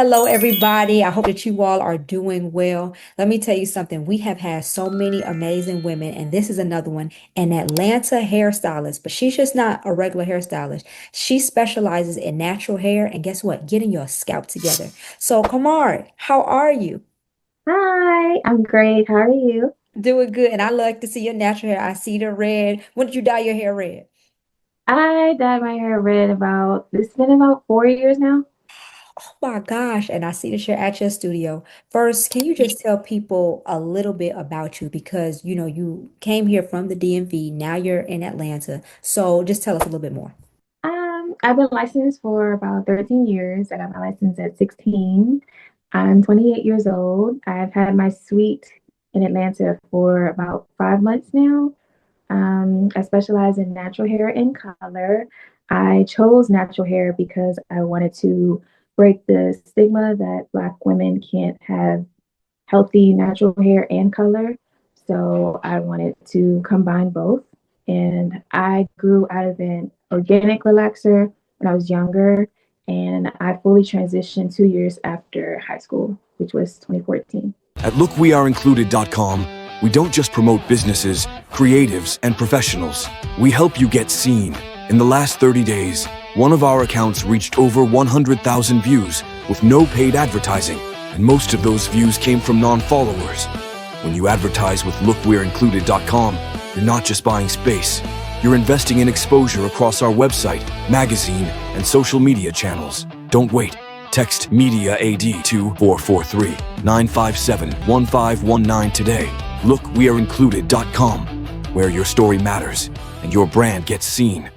Hello, everybody. I hope that you all are doing well. Let me tell you something. We have had so many amazing women, and this is another one, an Atlanta hairstylist, but she's just not a regular hairstylist. She specializes in natural hair, and guess what? Getting your scalp together. So, Kamari, how are you? Hi, I'm great. How are you? Doing good, and I like to see your natural hair. I see the red. When did you dye your hair red? I dyed my hair red it's been about 4 years now. Oh my gosh. And I see that you're at your studio. First, can you just tell people a little bit about you? Because, you came here from the DMV, now you're in Atlanta. So just tell us a little bit more. I've been licensed for about 13 years. I got my license at 16. I'm 28 years old. I've had my suite in Atlanta for about 5 months now. I specialize in natural hair and color. I chose natural hair because I wanted to break the stigma that Black women can't have healthy natural hair and color. So I wanted to combine both. And I grew out of an organic relaxer when I was younger. And I fully transitioned 2 years after high school, which was 2014. At LookWeAreIncluded.com, we don't just promote businesses, creatives, and professionals. We help you get seen. In the last 30 days, one of our accounts reached over 100,000 views with no paid advertising, and most of those views came from non-followers. When you advertise with LookWeAreIncluded.com, you're not just buying space. You're investing in exposure across our website, magazine, and social media channels. Don't wait. Text Media AD to 443-957-1519 today. LookWeAreIncluded.com, where your story matters and your brand gets seen.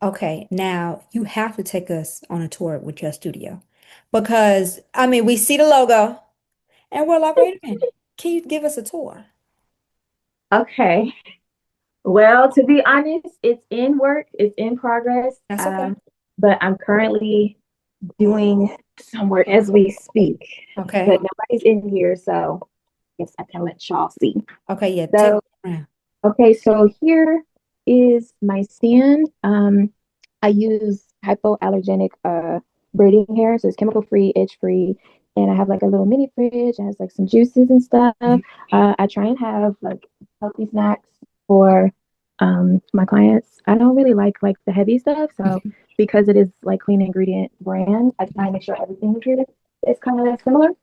Okay, now you have to take us on a tour with your studio. Because, I mean, we see the logo and we're like, wait a minute, can you give us a tour? Okay. Well, to be honest, it's in work, it's in progress. That's okay. But I'm currently doing some work as we speak. Okay. But nobody's in here, so I guess I can let y'all see. Okay, yeah, take So, me around. okay, so here is my stand. I use hypoallergenic braiding hair, so it's chemical free, itch free, and I have like a little mini fridge. It has like some juices and stuff. I try and have like healthy snacks for my clients. I don't really like the heavy stuff, so because it is like clean ingredient brand, I try and make sure everything here is kind of similar.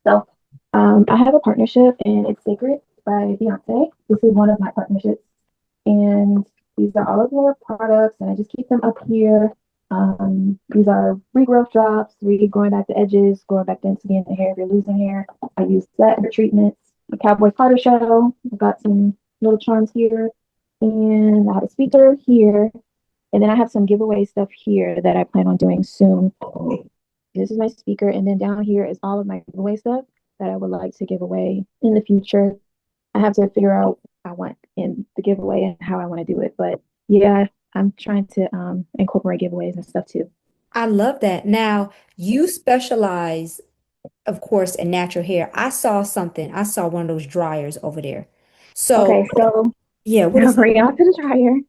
So I have a partnership and it's Sacred by Beyonce. This is one of my partnerships. And these are all of their products, and I just keep them up here. These are regrowth drops, growing back the edges, growing back density in the hair if you're losing hair. I use that for treatments. The cowboy powder shell. I've got some little charms here, and I have a speaker here, and then I have some giveaway stuff here that I plan on doing soon. This is my speaker, and then down here is all of my giveaway stuff that I would like to give away in the future. I have to figure out what I want in the giveaway and how I want to do it. But yeah, I'm trying to incorporate giveaways and stuff too. I love that. Now, you specialize, of course, in natural hair. I saw something. I saw one of those dryers over there. So, Okay, so yeah, what I'll is bring it out to the dryer.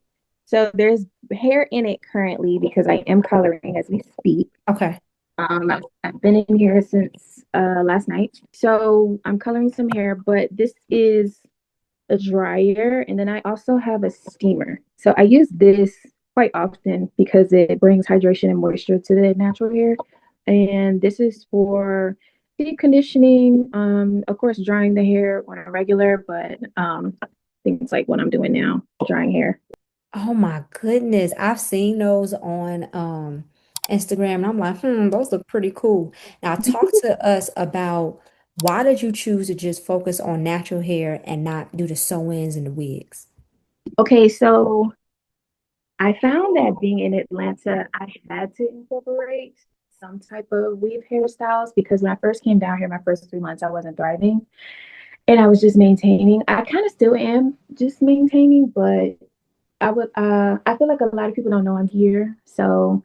So there's hair in it currently because I am coloring as we speak. okay. I've been in here since last night. So I'm coloring some hair, but this is a dryer, and then I also have a steamer. So I use this quite often because it brings hydration and moisture to the natural hair. And this is for deep conditioning, of course, drying the hair on a regular, but things like what I'm doing now, drying hair. Oh my goodness. I've seen those on Instagram and I'm like, those look pretty cool. Now talk to us about why did you choose to just focus on natural hair and not do the sew-ins and the wigs? Okay, so I found that being in Atlanta, I had to incorporate some type of weave hairstyles because when I first came down here, my first 3 months, I wasn't thriving and I was just maintaining. I kind of still am just maintaining, but I feel like a lot of people don't know I'm here. So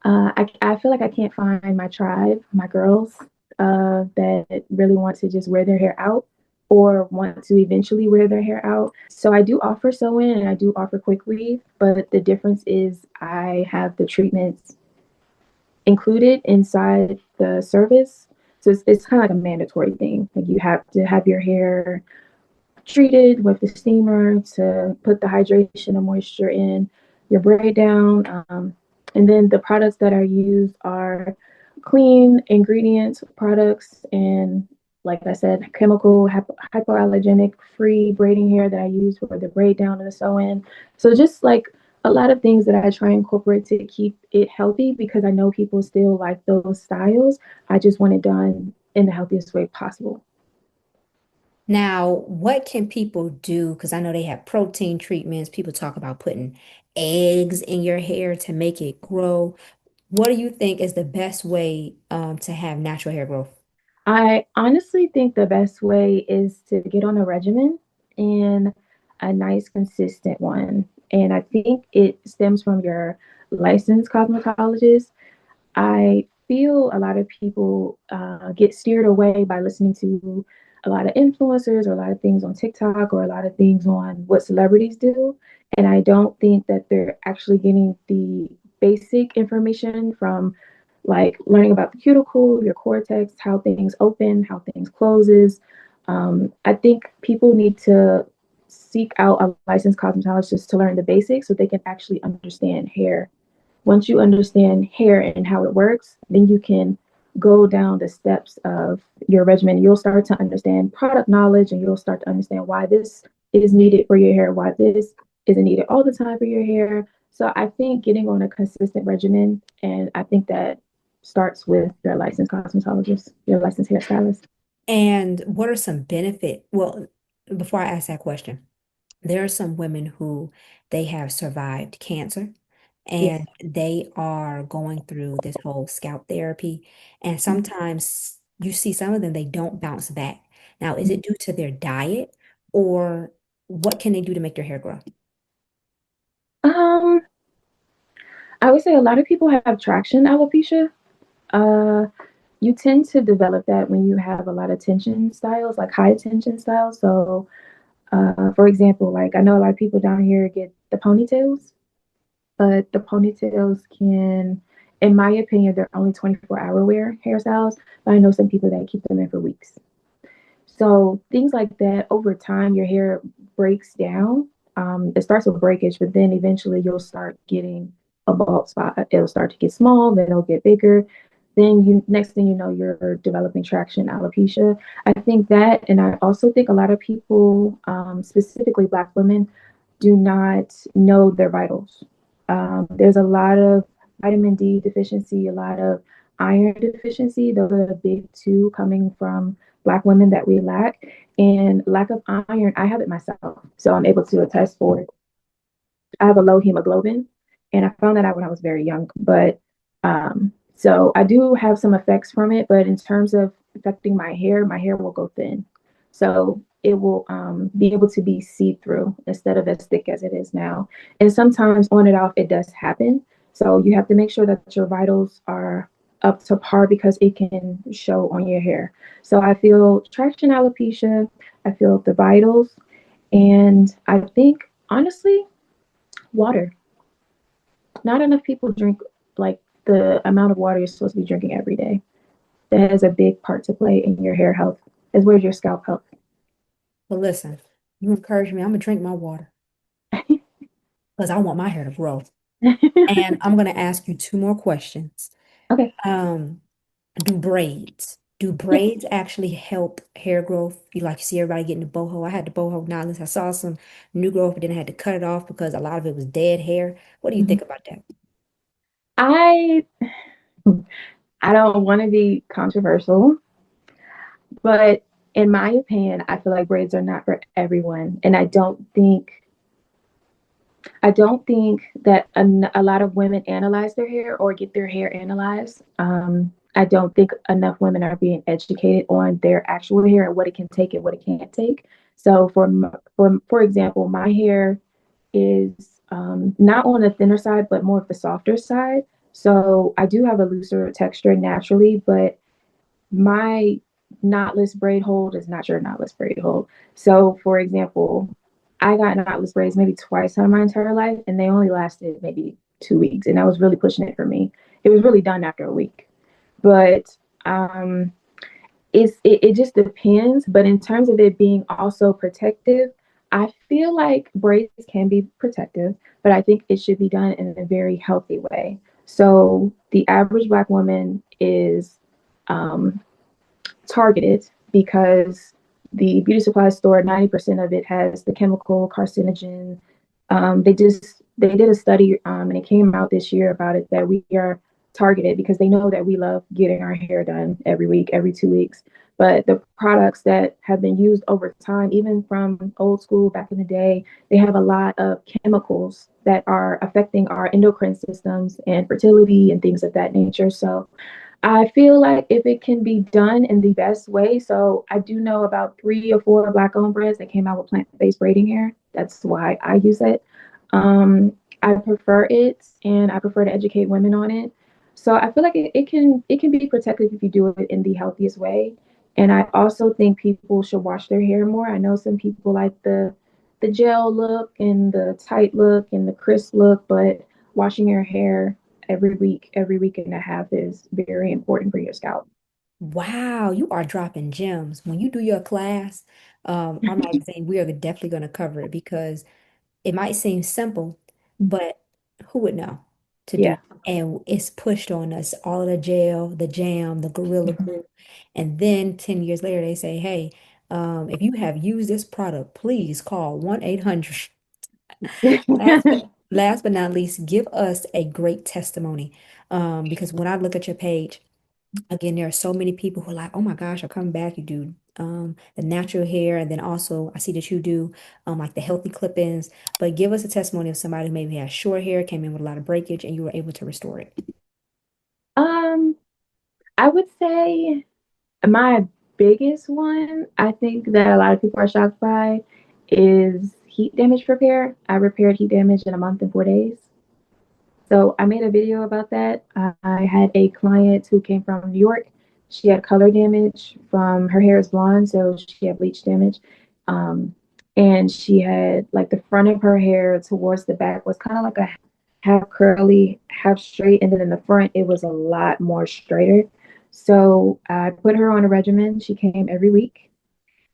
I feel like I can't find my tribe, my girls that really want to just wear their hair out or want to eventually wear their hair out. So I do offer sew-in and I do offer quick weave, but the difference is I have the treatments included inside the service. So it's kind of like a mandatory thing. Like you have to have your hair treated with the steamer to put the hydration and moisture in, your braid down. And then the products that are used are clean ingredients products and like I said, chemical hypoallergenic free braiding hair that I use for the braid down and the sew in. So just like a lot of things that I try and incorporate to keep it healthy because I know people still like those styles. I just want it done in the healthiest way possible. Now, what can people do? Because I know they have protein treatments. People talk about putting eggs in your hair to make it grow. What do you think is the best way to have natural hair growth? I honestly think the best way is to get on a regimen and a nice, consistent one. And I think it stems from your licensed cosmetologist. I feel a lot of people get steered away by listening to a lot of influencers or a lot of things on TikTok or a lot of things on what celebrities do. And I don't think that they're actually getting the basic information from like learning about the cuticle, your cortex, how things open, how things closes. I think people need to seek out a licensed cosmetologist to learn the basics so they can actually understand hair. Once you understand hair and how it works, then you can go down the steps of your regimen. You'll start to understand product knowledge and you'll start to understand why this is needed for your hair, why this isn't needed all the time for your hair. So I think getting on a consistent regimen, and I think that starts with your licensed cosmetologist, your licensed hairstylist. And what are some benefit? Well, before I ask that question, there are some women who they have survived cancer Yes. and they are going through this whole scalp therapy. And Mhm. sometimes you see some of them, they don't bounce back. Now, is Mhm. it due to their diet or what can they do to make their hair grow? Um, I would say a lot of people have traction alopecia. Uh, you tend to develop that when you have a lot of tension styles, like high tension styles. So, for example, like I know a lot of people down here get the ponytails, but the ponytails can, in my opinion, they're only 24-hour wear hairstyles. But I know some people that keep them in for weeks. So things like that over time, your hair breaks down. It starts with breakage, but then eventually you'll start getting a bald spot. It'll start to get small, then it'll get bigger. Then you next thing you know, you're developing traction alopecia. I think that, and I also think a lot of people, specifically Black women, do not know their vitals. There's a lot of vitamin D deficiency, a lot of iron deficiency. Those are the big two coming from Black women that we lack. And lack of iron, I have it myself. So I'm able to attest for it. I have a low hemoglobin, and I found that out when I was very young. But so I do have some effects from it. But in terms of affecting my hair will go thin. So it will be able to be see through instead of as thick as it is now. And sometimes on and off, it does happen. So you have to make sure that your vitals are up to par because it can show on your hair. So I feel traction alopecia, I feel the vitals, and I think honestly, water. Not enough people drink like the amount of water you're supposed to be drinking every day. That has a big part to play in your hair health, as well as your scalp health. But listen, you encourage me, I'm gonna drink my water because I want my hair to grow. And I'm gonna ask you two more questions. Okay. Um, do Yeah. braids actually help hair growth? You see everybody getting the boho. I had the boho knotless. I saw some new growth, but then I had to cut it off because a lot of it was dead hair. What do you Mhm. think about that? I I don't want to be controversial, but in my opinion, I feel like braids are not for everyone, and I don't think that a lot of women analyze their hair or get their hair analyzed. I don't think enough women are being educated on their actual hair and what it can take and what it can't take. So, for example, my hair is not on the thinner side, but more of the softer side. So I do have a looser texture naturally, but my knotless braid hold is not your knotless braid hold. So, for example, I got knotless braids maybe twice in my entire life, and they only lasted maybe 2 weeks, and I was really pushing it for me. It was really done after a week. But It just depends. But in terms of it being also protective, I feel like braids can be protective, but I think it should be done in a very healthy way. So the average Black woman is um, targeted because the beauty supply store, 90% of it has the chemical carcinogen. They did a study and it came out this year about it that we are targeted because they know that we love getting our hair done every week, every 2 weeks. But the products that have been used over time, even from old school back in the day, they have a lot of chemicals that are affecting our endocrine systems and fertility and things of that nature. So I feel like if it can be done in the best way, so I do know about 3 or 4 Black-owned brands that came out with plant-based braiding hair. That's why I use it. Um, I prefer it, and I prefer to educate women on it. So I feel like it can be protected if you do it in the healthiest way. And I also think people should wash their hair more. I know some people like the gel look and the tight look and the crisp look, but washing your hair every week and a half is very important for your scalp. Wow, you are dropping gems. When you do your class, our magazine, we are definitely going to cover it because it might seem simple, but who would know to do? Yeah. And it's pushed on us, all of the gel, the jam, the gorilla glue. And then 10 years later, they say, hey, if you have used this product, please call 1-800. Last but not least, give us a great testimony. Because when I look at your page, again, there are so many people who are like, oh my gosh, I'm coming back. You do the natural hair, and then also I see that you do like the healthy clip-ins. But give us a testimony of somebody who maybe has short hair, came in with a lot of breakage, and you were able to restore it. um, I would say my biggest one, I think that a lot of people are shocked by, is heat damage repair. I repaired heat damage in a month and 4 days. So I made a video about that. I had a client who came from New York. She had color damage from her hair is blonde, so she had bleach damage. Um, and she had like the front of her hair towards the back was kind of like a half curly, half straight, and then in the front it was a lot more straighter. So I put her on a regimen. She came every week.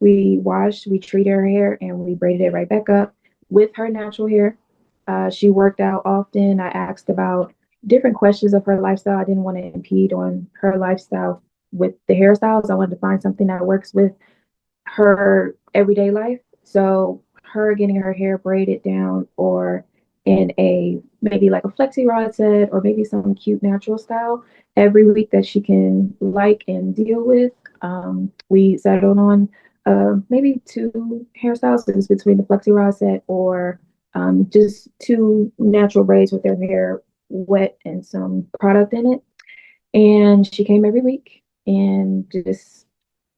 We washed, we treated her hair, and we braided it right back up with her natural hair. She worked out often. I asked about different questions of her lifestyle. I didn't want to impede on her lifestyle with the hairstyles. I wanted to find something that works with her everyday life. So her getting her hair braided down or in a maybe like a flexi rod set or maybe some cute natural style every week that she can like and deal with. We settled on maybe 2 hairstyles. It was between the flexi rod set or just 2 natural braids with their hair wet and some product in it. And she came every week and just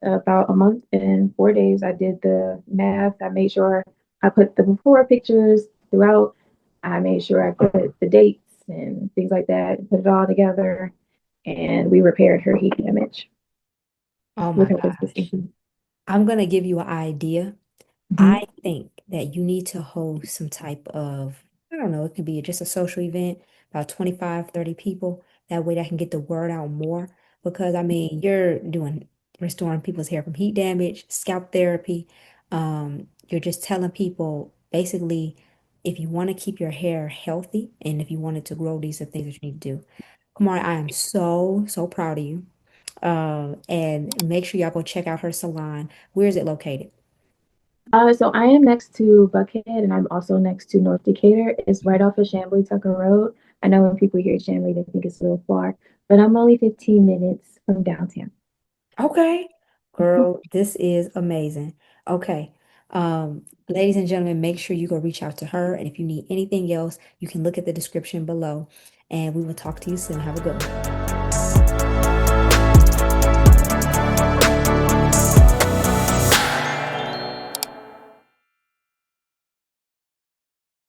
about a month and 4 days, I did the math. I made sure I put the before pictures throughout. I made sure I put the dates and things like that, put it all together, and we repaired her heat damage Oh with my her gosh. consistency. I'm gonna give you an idea. Mhm. I think that you need to host some type of, I don't know, it could be just a social event, about 25, 30 people. That way that can get the word out more. Because I mean, you're doing restoring people's hair from heat damage, scalp therapy. You're just telling people basically if you want to keep your hair healthy and if you want it to grow, these are things that you need to do. Kamari, I am so, so proud of you. And make sure y'all go check out her salon. Where is it located? So I am next to Buckhead, and I'm also next to North Decatur. It's right off of Chamblee Tucker Road. I know when people hear Chamblee, they think it's a little far, but I'm only 15 minutes from downtown. Okay. Girl, this is amazing. Okay. Ladies and gentlemen, make sure you go reach out to her. And if you need anything else, you can look at the description below. And we will talk to you soon. Have a good one.